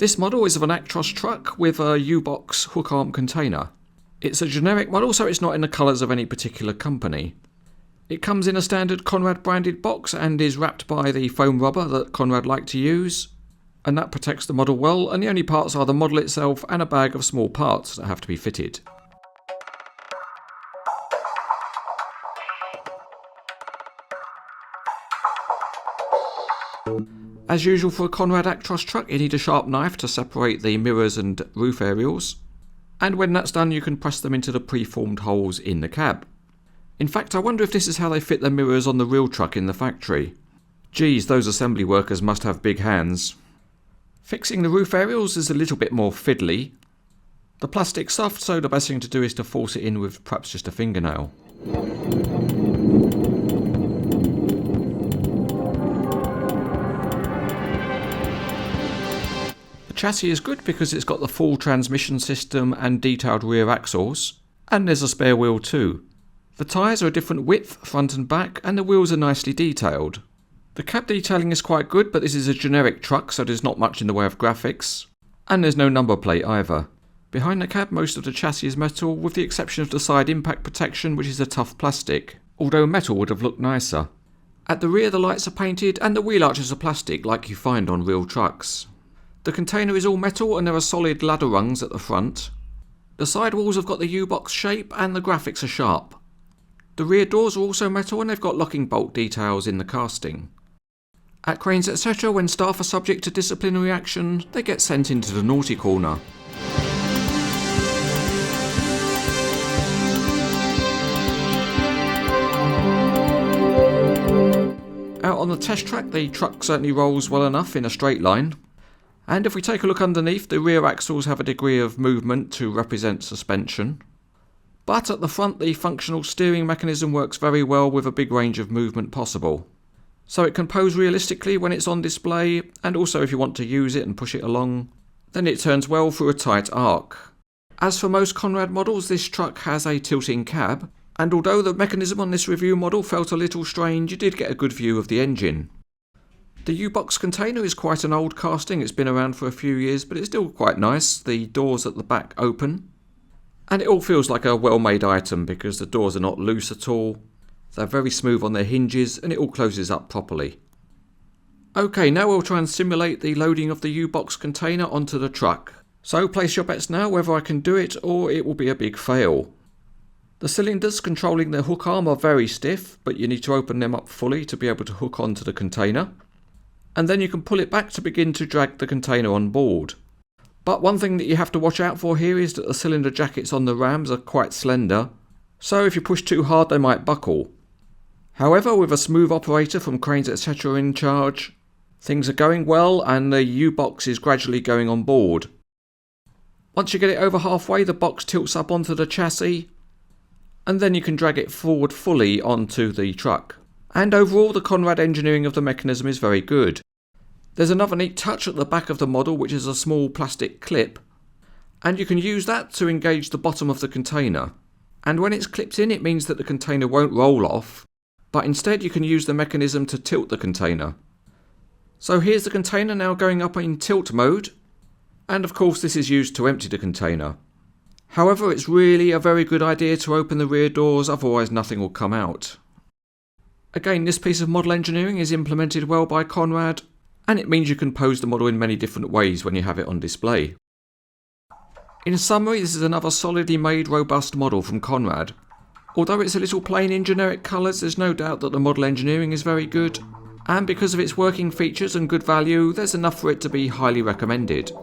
This model is of an Actros truck with a UBoxx hook arm container. It's a generic model, so it's not in the colours of any particular company. It comes in a standard Conrad branded box and is wrapped by the foam rubber that Conrad liked to use, and that protects the model well, and the only parts are the model itself and a bag of small parts that have to be fitted. As usual for a Conrad Actros truck, you need a sharp knife to separate the mirrors and roof aerials, and when that's done you can press them into the pre-formed holes in the cab. In fact, I wonder if this is how they fit the mirrors on the real truck in the factory. Geez, those assembly workers must have big hands. Fixing the roof aerials is a little bit more fiddly. The plastic's soft, so the best thing to do is to force it in with perhaps just a fingernail. The chassis is good because it's got the full transmission system and detailed rear axles, and there's a spare wheel too. The tyres are a different width, front and back, and the wheels are nicely detailed. The cab detailing is quite good, but this is a generic truck, so there's not much in the way of graphics, and there's no number plate either. Behind the cab, most of the chassis is metal, with the exception of the side impact protection, which is a tough plastic, although metal would have looked nicer. At the rear, the lights are painted, and the wheel arches are plastic like you find on real trucks. The container is all metal and there are solid ladder rungs at the front. The sidewalls have got the UBoxx shape and the graphics are sharp. The rear doors are also metal and they've got locking bolt details in the casting. At CranesEtcTV, when staff are subject to disciplinary action, they get sent into the naughty corner. Out on the test track, the truck certainly rolls well enough in a straight line. And if we take a look underneath, the rear axles have a degree of movement to represent suspension. But at the front, the functional steering mechanism works very well with a big range of movement possible. So it can pose realistically when it's on display, and also if you want to use it and push it along, then it turns well through a tight arc. As for most Conrad models, this truck has a tilting cab, and although the mechanism on this review model felt a little strange, you did get a good view of the engine. The UBoxx container is quite an old casting, it's been around for a few years, but it's still quite nice. The doors at the back open, and it all feels like a well-made item because the doors are not loose at all. They're very smooth on their hinges and it all closes up properly. Okay, now we'll try and simulate the loading of the UBoxx container onto the truck. So place your bets now whether I can do it or it will be a big fail. The cylinders controlling the hook arm are very stiff, but you need to open them up fully to be able to hook onto the container. And then you can pull it back to begin to drag the container on board. But one thing that you have to watch out for here is that the cylinder jackets on the rams are quite slender, so if you push too hard they might buckle. However, with a smooth operator from CranesEtcTV in charge, things are going well and the UBoxx is gradually going on board. Once you get it over halfway, the box tilts up onto the chassis, and then you can drag it forward fully onto the truck. And overall, the Conrad engineering of the mechanism is very good. There's another neat touch at the back of the model, which is a small plastic clip, and you can use that to engage the bottom of the container. And when it's clipped in, it means that the container won't roll off, but instead you can use the mechanism to tilt the container. So here's the container now going up in tilt mode, and of course this is used to empty the container. However, it's really a very good idea to open the rear doors, otherwise nothing will come out. Again, this piece of model engineering is implemented well by Conrad, and it means you can pose the model in many different ways when you have it on display. In summary, this is another solidly made, robust model from Conrad. Although it's a little plain in generic colours, there's no doubt that the model engineering is very good, and because of its working features and good value, there's enough for it to be highly recommended.